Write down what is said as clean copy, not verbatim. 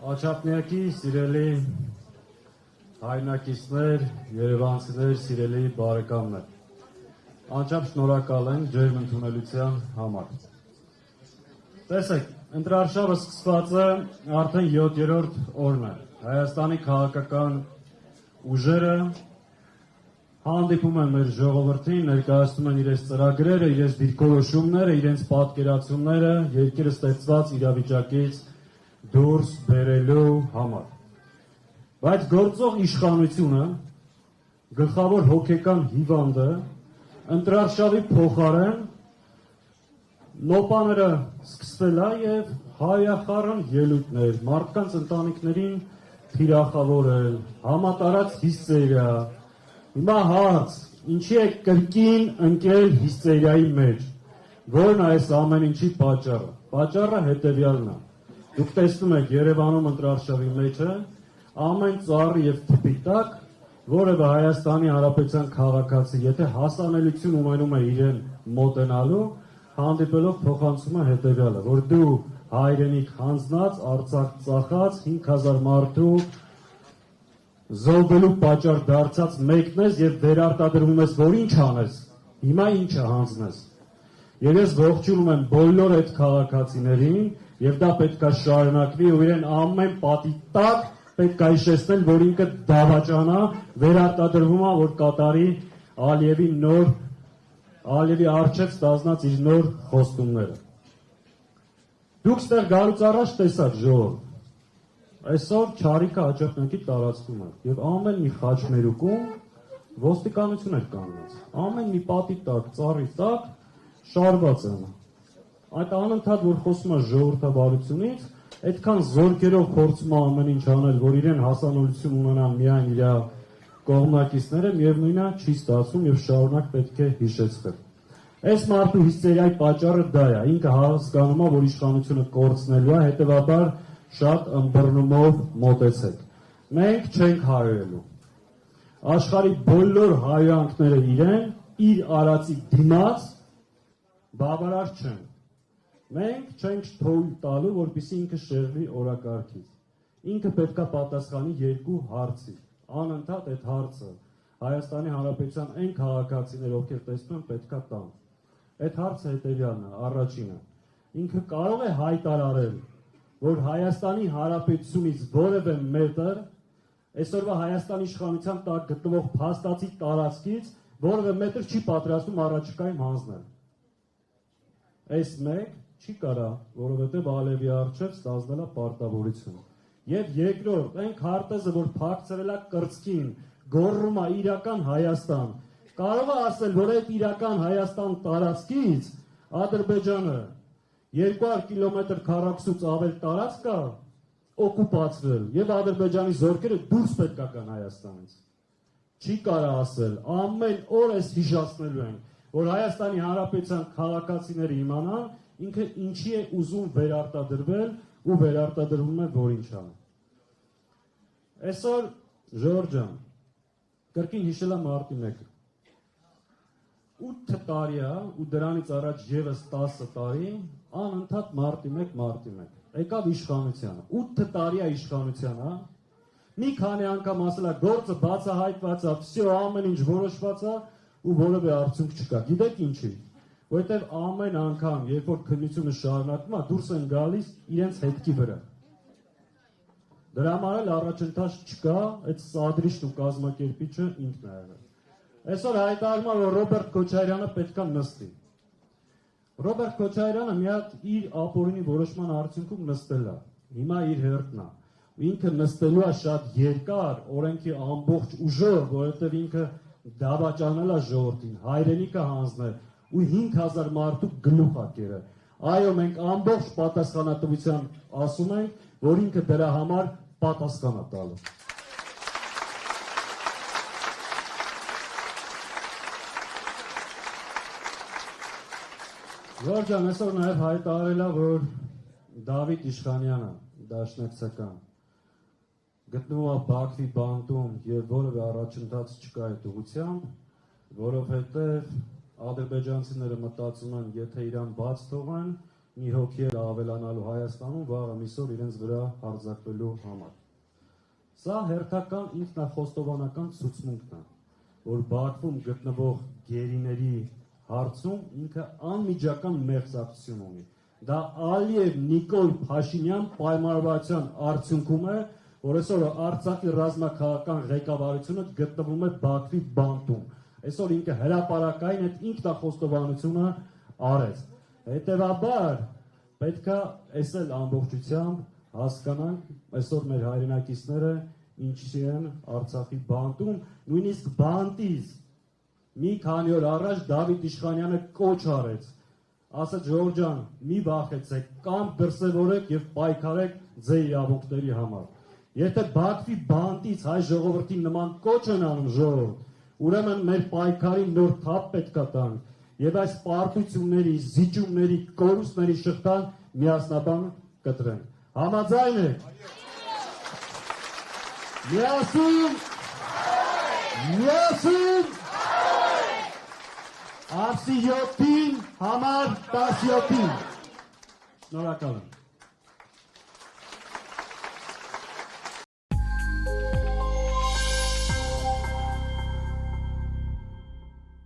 Աչափնյակի սիրելի հայրենակիցներ, երևանցիներ, սիրելի բարեկամներ, անչափ շնորհակալ ենք ջերմ ընդունելության համար։ Տեսեք, ընտրարշավը սկսված է արդեն 7-րդ օրն է։ Հայաստանի քաղաքական ուժերը հանդիպում են մեր ժողովրդին, ներկայացնում են իրենց ծրագրերը, իրենց դիրքորոշումները, իրենց պատկերացումները երկիրը ստեղծված իրավիճակից դուրս բերելու համար։ Բայց գործող իշխանությունը, գլխավոր հոգեկան հիվանդը, ընտրարշավի փոխարեն նոպաները սկսվել է եւ հայախառն ելույթներ, մարդկանց ընտանիքներին թիրախավորել, համատարած հիստերիա։ Հիմա հարց, ինչի է կրկին ընկել հիստերիայի մեջ, որն այս ամեն ինչի պատճառը։ Պատճառը հետևյալն է։ Դուք տեսնում եք Երևանում ընտրարշավի մեջ է ամեն ծառի եւ թփի տակ որևէ Հայաստանի Հանրապետության քաղաքացի, եթե հասանելիություն ունենում է իրեն մոտենալու, հանդիպելով փոխանցում է հետևյալը, որ դու հայրենիք հանձնած, Արցախ ծախած 5000 մարդու զոհվելու պատճառ դարձած մեկն ես եւ վերարտադրվում ես, որ ինչ անես, հիմա ինչը հանձնես։ Եվ ես ողջունում եմ բոլոր այդ քաղաքացիներին եւ դա պետք է շարունակվի ու իրեն ամեն պատի տակ պետք է հիշեցնել, որ ինքը դավաճանա, վերարտադրվում է, որ կատարի Ալիևի առջև ստանձնած իր նոր խոստումները։ Դուք ստեղ գալուց առաջ տեսաք ժողով։ Այսօր Չարիքը Աչափնյակի տարածքում է եւ ամեն մի խաչմերուկում ոստիկանություն էր կանգնած։ Ամեն մի պատի տակ, ծառի տակ շարված են։ Այդ անընդհատ որ խոսում է ժողովրդավարությունից, այդքան զորքերով փորձում է ամեն ինչ անել, որ իրեն հասանելիություն ունենան միայն իր կողմնակիցները, միևնույնն է չի ստացվում եւ շարունակ պետք է հիշեցնել։ Այս մարդու հիստերիայի պատճառը դա է, ինքը հասկանում է, որ իշխանությունը կորցնելու է, հետեւաբար շատ ըմբռնումով մոտեցեք։ Մենք չենք հայրելու։ Աշխարհի բոլոր հայրանքները իրեն իր արածի դիմաց բավարար չեն։ Մենք չենք թույլ տալու, որպեսզի ինքը շեղվի օրակարգից։ Ինքը պետքա պատասխանի երկու հարցի։ Անընդհատ այդ հարցը Հայաստանի Հանրապետության այն քաղաքացիներ, ովքեր տեսնում են, պետքա տան։ Այդ հարցը հետևյալն է, առաջինը։ Ինքը կարող է հայտարարել, որ Հայաստանի Հանրապետությունից որևէ մետր այսօրվա Հայաստանի իշխանության տակ գտնվող փաստացի տարածքից որևէ մետր չի պատրաստում առաջիկայում հանձնել։ Այս մեկ չի կարա, որովհետև Ալիևի առջև ստանձնել է պարտավորություն։ Եվ երկրորդ, այն քարտեզը, որ փակցրել է կրծքին, գոռում է իրական Հայաստան, կարող է ասել, որ այդ իրական Հայաստան տարածքից Ադրբեջանը 200 կիլոմետր քառակուսուց ավել տարածք կա օկուպացվել եւ Ադրբեջանի զորքերը դուրս պետք է գան Հայաստանից։ Չի կարա ասել, ամեն օր էս հիշացնելու են, որ Հայաստանի Հանրապետության քաղաքացիները իմանան, ինքը ինչի է ուզում վերարտադրվել ու վերարտադրվում է որ ինչ անը։ Այսօր Ժորժ ջան, կրկին հիշել եմ մարտի 1-ը։ 8 տարի է ու դրանից առաջ եւս 10 տարի անընդհատ մարտի 1 եկավ իշխանությանը։ 8 տարի է իշխանությանը, մի քանի անգամ ասել է գործը բացահայտված է, всё ամեն ինչ որոշված է ու որևէ արդյունք չկա։ Գիտեք ինչի։ Որովհետև ամեն անգամ, երբ որ քննությունը շարունակվում է, դուրս են գալիս իրենց հետքի վրա։ Դրա համար էլ առաջընթաց չկա, այդ սադրիչն ու կազմակերպիչը ինքն է եղել։ Այսօր հայտարարում է, որ Ռոբերտ Քոչարյանը պետքա նստի։ Ռոբերտ Քոչարյանը մի հատ իր ապօրինի որոշման արդյունքում նստել է։ Հիմա իր հերթն է։ Ինքը նստելու է շատ երկար, օրենքի ամբողջ ուժով, որովհետև ինքը դավաճանել է ժողովրդին, հայրենիքը հանձնել ու 5000 մարդու գլուխ է կերել։ Այո, մենք ամբողջ պատասխանատվության ասում ենք, որ ինքը դրա համար պատասխան է տալու։ Ժորժ ջան, այսօր նաև հայտարարել է, որ Դավիթ Իշխանյանը, դաշնակցական, գտնվում է Բաքվի բանտում եւ որևէ առաջընթաց չկա այդ ուղղությամբ, որովհետեւ ադրբեջանցիները մտածում են, եթե իրան բաց թողեն, մի հոգի էլ ավելանալու Հայաստանում վաղը միսօր իրենց վրա հարձակվելու համար։ Սա հերթական ինքնախոստովանական ցուցմունքն է, որ Բաքվում գտնվող գերիների հարցում ինքը անմիջական մեղսակցություն ունի։ Դա Ալիև Նիկոլ Փաշինյան պայմանավորվածության արդյունքում է, որ այսօր Արցախի ռազմաքաղաքական ղեկավարությունը գտնվում է Բաքվի բանտում։ Այսօր ինքը հրապարակային այդ ինքնախոստովանությունը արեց։ Հետևաբար պետք է այսել ամբողջությամբ հասկանանք այսօր մեր հայրենակիցները ինչի են Արցախի բանտում, նույնիսկ բանտից մի քանի օր առաջ Դավիթ Իշխանյանը կոչ արեց, ասաց Ժողովուրդ ջան, մի վախեցեք, կամ դրսևորեք եւ պայքարեք ձեր իրավունքների համար։ Եթե Բաքվի բանտից հայ ժողովրդին նման կոչ են անում ժողովուրդ, ուրեմն մեր պայքարին նոր թափ պետք է տանք եւ այս պարտությունների, զիջումների, կորուստների շղթան միասնաբան կտրենք։ Համաձայն եք։ Միասին Արսի 7-ին համար 17-ին։ Շնորհակալ եմ։